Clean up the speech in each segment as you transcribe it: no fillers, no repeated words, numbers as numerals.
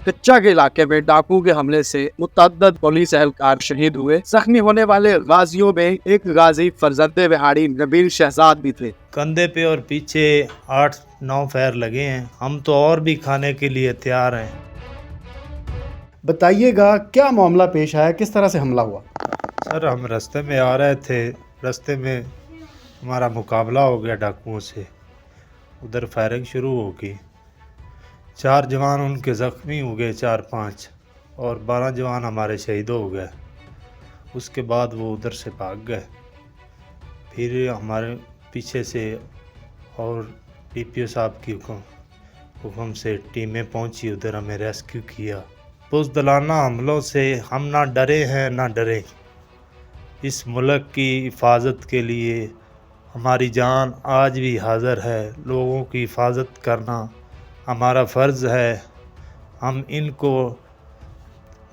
कच्चा के इलाके में डाकू के हमले से मुतअद्दिद पुलिस एहलकार शहीद हुए। जख्मी होने वाले गाजियों में एक गाजी फरजंदे विहाड़ी नबील शहजाद भी थे। कंधे पे और पीछे 8-9 फायर लगे हैं। हम तो और भी खाने के लिए तैयार हैं। बताइएगा क्या मामला पेश आया, किस तरह से हमला हुआ? सर हम रास्ते में आ रहे थे, रास्ते में हमारा मुकाबला हो गया डाकुओं से। उधर फायरिंग शुरू हो गई। 4 जवान उनके ज़ख्मी हो गए, 4-5, और 12 जवान हमारे शहीद हो गए। उसके बाद वो उधर से भाग गए। फिर हमारे पीछे से और DPO साहब की हुक्म से टीमें पहुंची, उधर हमें रेस्क्यू किया। बुज़दिलाना हमलों से हम ना डरे हैं ना डरे। इस मुल्क की हिफाजत के लिए हमारी जान आज भी हाज़िर है। लोगों की हिफाजत करना हमारा फ़र्ज़ है। हम इनको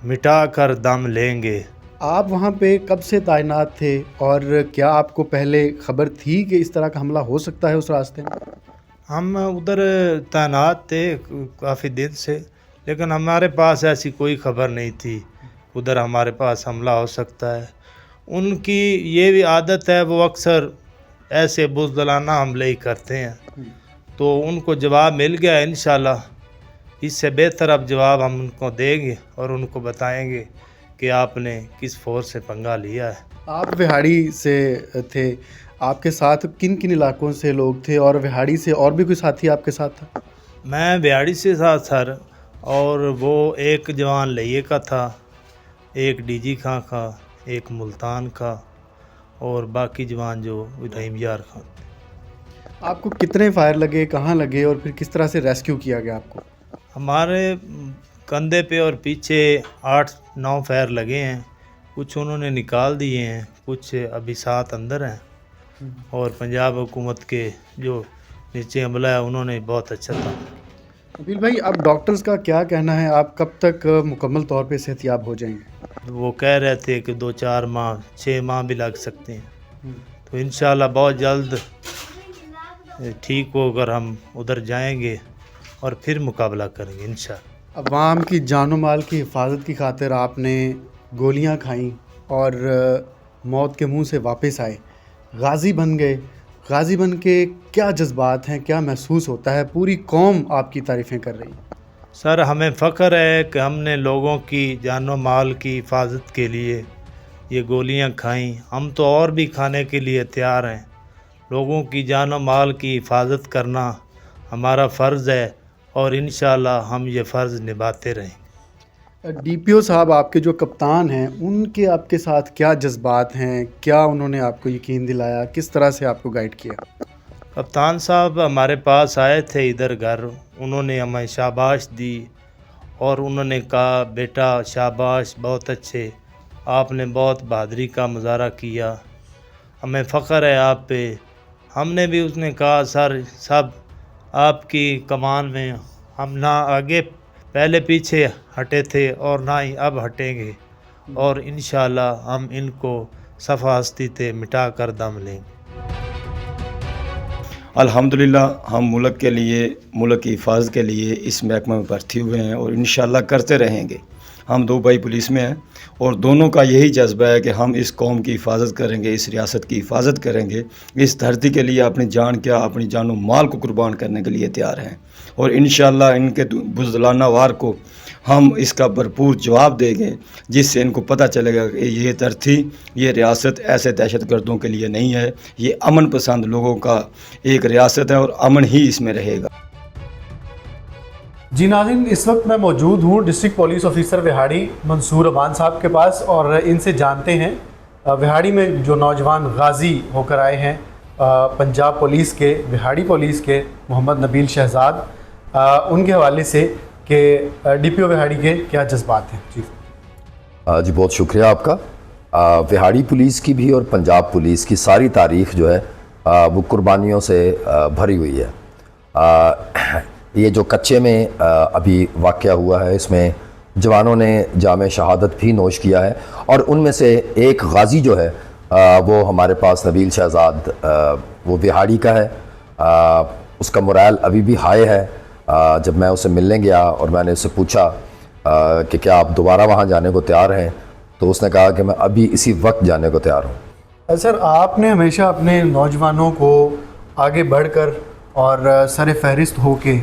मिटा कर दम लेंगे। आप वहाँ पे कब से तैनात थे और क्या आपको पहले खबर थी कि इस तरह का हमला हो सकता है उस रास्ते में? हम उधर तैनात थे काफ़ी दिन से, लेकिन हमारे पास ऐसी कोई खबर नहीं थी उधर हमारे पास हमला हो सकता है। उनकी ये भी आदत है, वो अक्सर ऐसे बुज़दिलाना हमले ही करते हैं। तो उनको जवाब मिल गया इंशाल्लाह। इससे बेहतर अब जवाब हम उनको देंगे और उनको बताएंगे कि आपने किस फोर्स से पंगा लिया है। आप विहाड़ी से थे, आपके साथ किन किन इलाकों से लोग थे और विहाड़ी से और भी कोई साथी आपके साथ था? मैं बिहाड़ी से था सर, और वो एक जवान लइये का था, एक DG खां का, एक मुल्तान का, और बाकी जवान जो रहीम यार खां। आपको कितने फायर लगे, कहाँ लगे और फिर किस तरह से रेस्क्यू किया गया आपको? हमारे कंधे पे और पीछे 8-9 फायर लगे हैं। कुछ उन्होंने निकाल दिए हैं, कुछ अभी 7 अंदर हैं। और पंजाब हुकूमत के जो नीचे हमला है उन्होंने बहुत अच्छा था। नबील भाई, अब डॉक्टर्स का क्या कहना है, आप कब तक मुकम्मल तौर पे सेहतियाब हो जाएंगे? वो कह रहे थे कि 2-4 माह 6 माह भी लग सकते हैं। तो इंशाल्लाह बहुत जल्द ठीक होकर हम उधर जाएंगे और फिर मुकाबला करेंगे इंशाल्लाह। अवाम की जानो माल की हिफाजत की खातिर आपने गोलियां खाई और मौत के मुंह से वापस आए, गाजी बन गए। गाजी बन के क्या जज्बात हैं, क्या महसूस होता है? पूरी कौम आपकी तारीफ़ें कर रही है। सर हमें फ़ख्र है कि हमने लोगों की जानो माल की हिफाजत के लिए ये गोलियां खाई। हम तो और भी खाने के लिए तैयार हैं। लोगों की जानो माल की हिफाजत करना हमारा फ़र्ज़ है और इंशाल्लाह हम ये फ़र्ज़ निभाते रहेंगे। DPO साहब आपके जो कप्तान हैं, उनके आपके साथ क्या जज्बात हैं? क्या उन्होंने आपको यकीन दिलाया? किस तरह से आपको गाइड किया? कप्तान साहब हमारे पास आए थे इधर घर, उन्होंने हमें शाबाश दी और उन्होंने कहा बेटा शाबाश, बहुत अच्छे, आपने बहुत बहादुरी का मुजाहरा किया, हमें फ़ख्र है आप पे। हमने भी उसने कहा सर सब आपकी कमान में हम ना आगे पहले पीछे हटे थे और ना ही अब हटेंगे, और इंशाल्लाह हम इनको सफ़ा हस्ती से मिटा कर दम लेंगे। अल्हम्दुलिल्लाह हम मुल्क के लिए, मुल्क की हिफाजत के लिए इस महकमे में भर्ती हुए हैं और इंशाल्लाह करते रहेंगे। हम 2 भाई पुलिस में हैं और दोनों का यही जज्बा है कि हम इस कौम की हिफाजत करेंगे, इस रियासत की हिफाजत करेंगे। इस धरती के लिए अपनी जान क्या, अपनी जानो माल को कुर्बान करने के लिए तैयार हैं और इंशाल्लाह इनके बुज़दिलाना वार को हम इसका भरपूर जवाब देंगे, जिससे इनको पता चलेगा कि ये धरती, ये रियासत ऐसे दहशतगर्दों के लिए नहीं है। ये अमन पसंद लोगों का एक रियासत है और अमन ही इसमें रहेगा। जी नाज़रीन, इस वक्त मैं मौजूद हूँ district police officer Vehari Mansoor Aman साहब के पास और इनसे जानते हैं विहाड़ी में जो नौजवान गाजी होकर आए हैं पंजाब पुलिस के, विहाड़ी पुलिस के मोहम्मद नबील शहजाद, उनके हवाले से कि DPO विहाड़ी के क्या जज्बात हैं। जी बहुत शुक्रिया आपका। विहाड़ी पुलिस की भी और पंजाब पुलिस की सारी तारीख़ जो है वो कुर्बानियों से भरी हुई है। ये जो कच्चे में अभी वाक़या हुआ है, इसमें जवानों ने जाम शहादत भी नोश किया है और उनमें से एक गाजी जो है वो हमारे पास नबील शहजाद, वो विहाड़ी का है। उसका मोराल अभी भी हाई है। जब मैं उससे मिलने गया और मैंने उससे पूछा کہ کیا آپ دوبارہ وہاں جانے کو تیار ہیں؟ تو اس نے کہا کہ میں ابھی اسی وقت جانے کو تیار ہوں۔ سر آپ نے ہمیشہ اپنے نوجوانوں کو آگے بڑھ کر اور سر فہرست ہو کے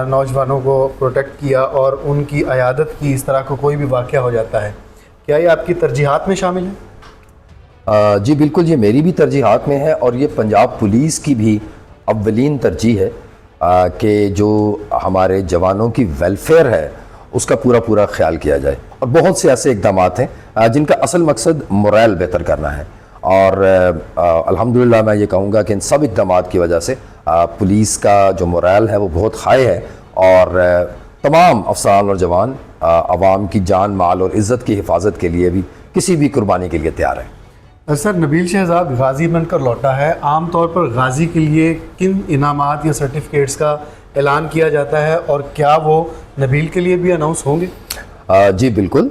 نوجوانوں کو پروٹیکٹ کیا اور ان کی عیادت کی، اس طرح کا کوئی بھی واقعہ ہو جاتا ہے، کیا یہ آپ کی ترجیحات میں شامل ہے؟ جی بالکل، یہ میری بھی ترجیحات میں ہے اور یہ پنجاب پولیس کی بھی اولین ترجیح ہے کہ جو ہمارے جوانوں کی ویلفیئر ہے اس کا پورا خیال کیا جائے، اور بہت سے ایسے اقدامات ہیں جن کا اصل مقصد مورائل بہتر کرنا ہے، اور الحمدللہ میں یہ کہوں گا کہ ان سب اقدامات کی وجہ سے پولیس کا جو مورائل ہے وہ بہت ہائی ہے، اور تمام افسران اور جوان عوام کی جان، مال اور عزت کی حفاظت کے لیے بھی کسی بھی قربانی کے لیے تیار ہیں۔ سر نبیل شہزاد غازی بن کر لوٹا ہے، عام طور پر غازی کے لیے کن انعامات یا سرٹیفکیٹس کا اعلان کیا جاتا ہے، اور کیا وہ نبیل کے لیے بھی اناؤنس ہوں گے؟ جی بالکل،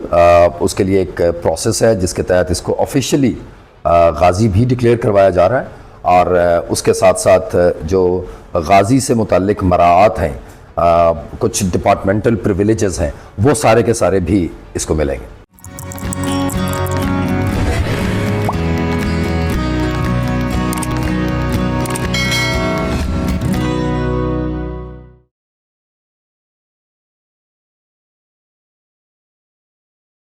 اس کے لیے ایک پروسیس ہے جس کے تحت اس کو آفیشلی غازی بھی ڈکلیئر کروایا جا رہا ہے، اور اس کے ساتھ ساتھ جو غازی سے متعلق مراعات ہیں، کچھ ڈپارٹمنٹل پریویلیجز ہیں، وہ سارے کے سارے بھی اس کو ملیں گے۔